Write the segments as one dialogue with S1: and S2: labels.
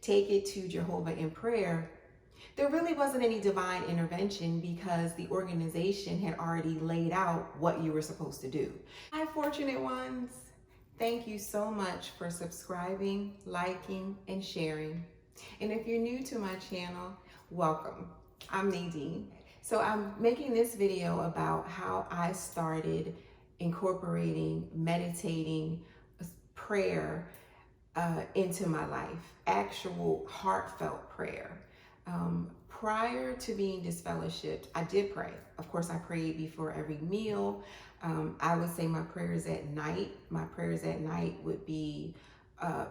S1: take it to Jehovah in prayer, there really wasn't any divine intervention because the organization had already laid out what you were supposed to do. Hi, fortunate ones. Thank you so much for subscribing, liking, and sharing. And if you're new to my channel, welcome. I'm Nadine. So I'm making this video about how I started incorporating, meditating, prayer into my life, actual heartfelt prayer. Prior to being disfellowshipped, I did pray. Of course, I prayed before every meal. I would say my prayers at night. My prayers at night would be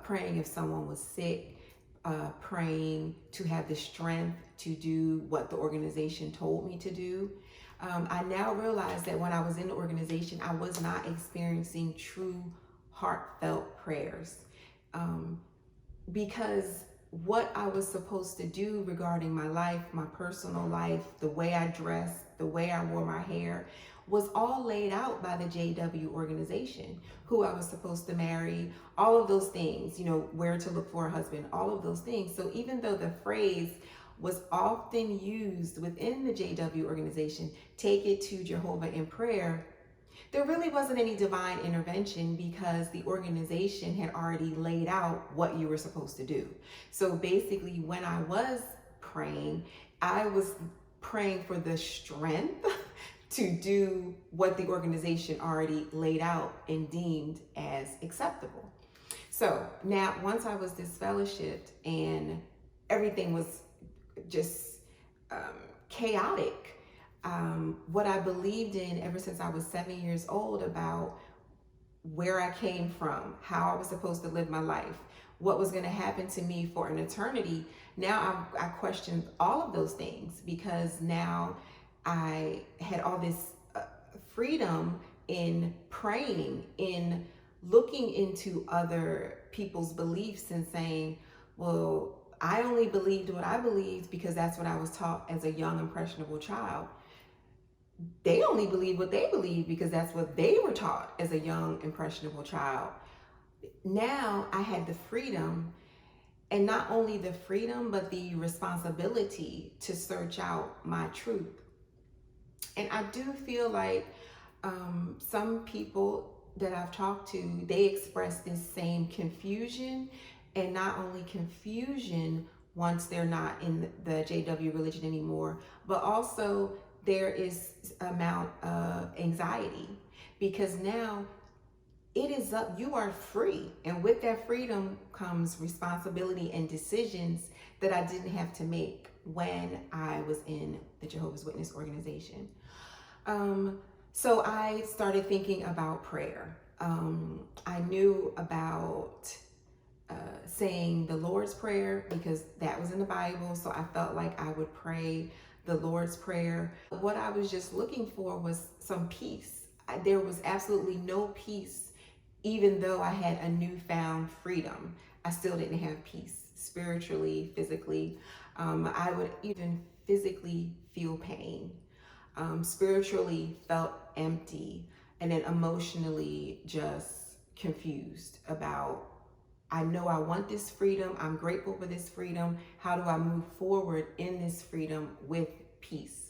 S1: praying if someone was sick, praying to have the strength to do what the organization told me to do. I now realize that when I was in the organization, I was not experiencing true heartfelt prayers. Because what I was supposed to do regarding my life, my personal life, the way I dressed, the way I wore my hair, was all laid out by the JW organization, who I was supposed to marry, all of those things, where to look for a husband, all of those things. So even though the phrase was often used within the JW organization, take it to Jehovah in prayer, there really wasn't any divine intervention because the organization had already laid out what you were supposed to do. So basically, when I was praying, I was praying for the strength to do what the organization already laid out and deemed as acceptable. So now, once I was disfellowshipped and everything was just chaotic, what I believed in ever since I was 7 years old about where I came from, how I was supposed to live my life, what was going to happen to me for an eternity. Now I questioned all of those things because now I had all this freedom in praying, in looking into other people's beliefs and saying, well, I only believed what I believed because that's what I was taught as a young, impressionable child. They only believe what they believe because that's what they were taught as a young, impressionable child. Now I had the freedom, and not only the freedom, but the responsibility to search out my truth. And I do feel like some people that I've talked to, they express this same confusion, and not only confusion once they're not in the JW religion anymore, but also there is amount of anxiety because now it is up, you are free. And with that freedom comes responsibility and decisions that I didn't have to make when I was in the Jehovah's Witness organization. So I started thinking about prayer. I knew about saying the Lord's Prayer because that was in the Bible. So I felt like I would pray the Lord's Prayer. What I was just looking for was some peace. There was absolutely no peace, even though I had a newfound freedom. I still didn't have peace spiritually, physically. I would even physically feel pain. Spiritually felt empty, and then emotionally just confused about, I know I want this freedom. I'm grateful for this freedom. How do I move forward in this freedom with peace?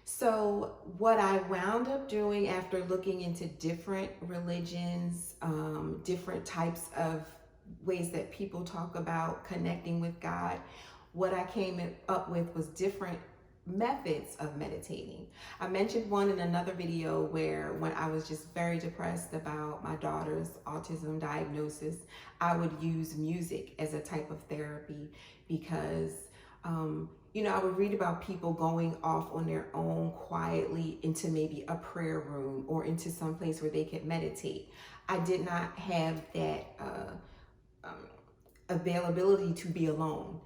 S1: So what I wound up doing after looking into different religions, different types of ways that people talk about connecting with God, what I came up with was different methods of meditating. I mentioned one in another video where when I was just very depressed about my daughter's autism diagnosis, I would use music as a type of therapy because, I would read about people going off on their own quietly into maybe a prayer room or into some place where they could meditate. I did not have that availability to be alone.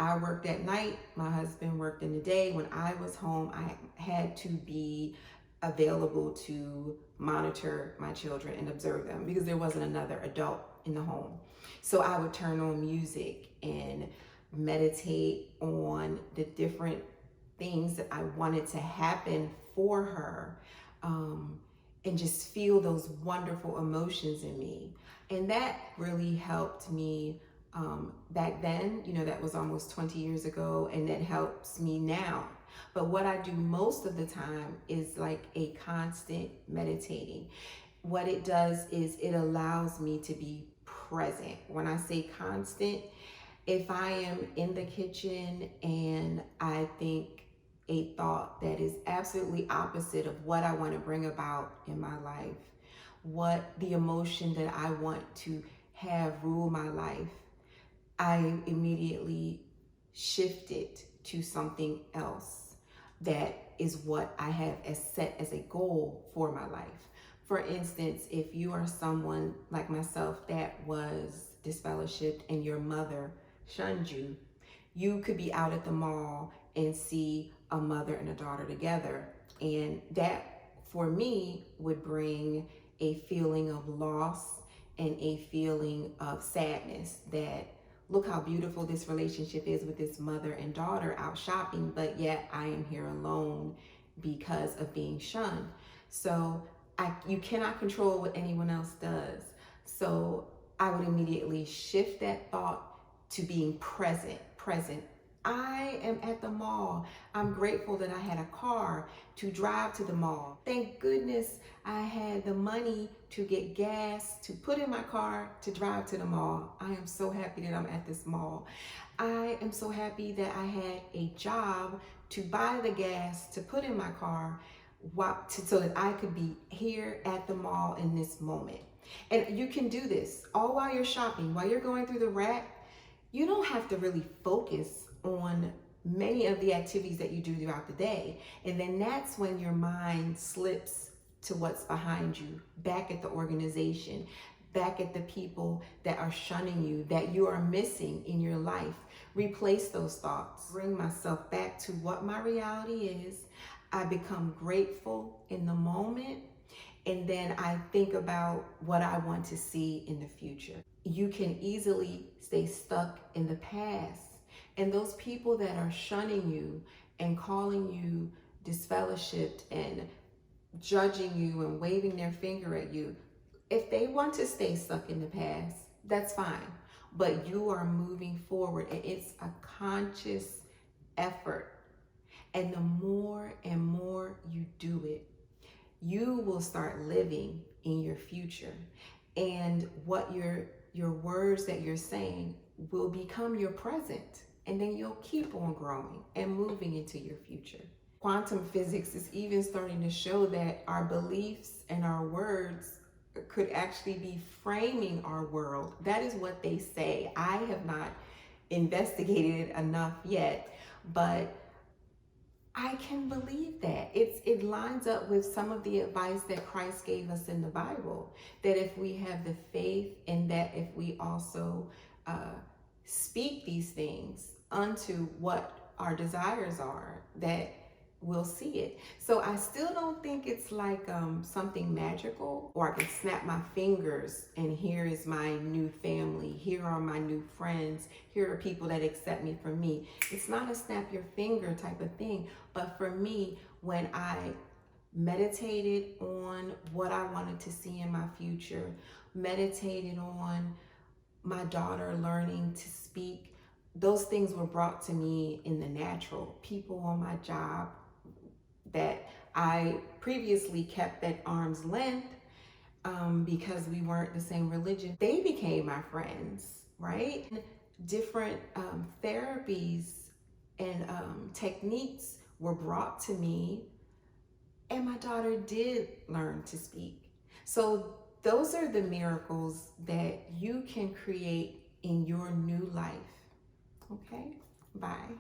S1: I worked at night, my husband worked in the day. When I was home, I had to be available to monitor my children and observe them because there wasn't another adult in the home. So I would turn on music and meditate on the different things that I wanted to happen for her, and just feel those wonderful emotions in me. And that really helped me Back then, that was almost 20 years ago, and that helps me now. But what I do most of the time is like a constant meditating. What it does is it allows me to be present. When I say constant, if I am in the kitchen and I think a thought that is absolutely opposite of what I want to bring about in my life, what the emotion that I want to have rule my life, I immediately shift it to something else that is what I have as set as a goal for my life. For instance, if you are someone like myself that was disfellowshipped and your mother shunned you, you could be out at the mall and see a mother and a daughter together. And that, for me, would bring a feeling of loss and a feeling of sadness that, look how beautiful this relationship is with this mother and daughter out shopping, but yet I am here alone because of being shunned. So you cannot control what anyone else does. So I would immediately shift that thought to being present. I am at the mall. I'm grateful that I had a car to drive to the mall. Thank goodness I had the money to get gas to put in my car to drive to the mall. I am so happy that I'm at this mall. I am so happy that I had a job to buy the gas to put in my car so that I could be here at the mall in this moment. And you can do this all while you're shopping, while you're going through the rack. You don't have to really focus on many of the activities that you do throughout the day. And then that's when your mind slips to what's behind you, back at the organization, back at the people that are shunning you, that you are missing in your life. Replace those thoughts. Bring myself back to what my reality is. I become grateful in the moment. And then I think about what I want to see in the future. You can easily stay stuck in the past. And those people that are shunning you and calling you disfellowshipped and judging you and waving their finger at you, if they want to stay stuck in the past, that's fine. But you are moving forward, and it's a conscious effort. And the more and more you do it, you will start living in your future. And what your words that you're saying will become your present. And then you'll keep on growing and moving into your future. Quantum physics is even starting to show that our beliefs and our words could actually be framing our world. That is what they say. I have not investigated it enough yet, but I can believe that. It lines up with some of the advice that Christ gave us in the Bible, that if we have the faith, and that if we also speak these things unto what our desires are, that we'll see it. So I still don't think it's like something magical, or I can snap my fingers and here is my new family, here are my new friends, here are people that accept me for me. It's not a snap your finger type of thing. But for me, when I meditated on what I wanted to see in my future, meditated on my daughter learning to speak, those things were brought to me in the natural. People on my job that I previously kept at arm's length because we weren't the same religion, they became my friends, right? Different therapies and techniques were brought to me, and my daughter did learn to speak. So those are the miracles that you can create in your new life. Okay, bye.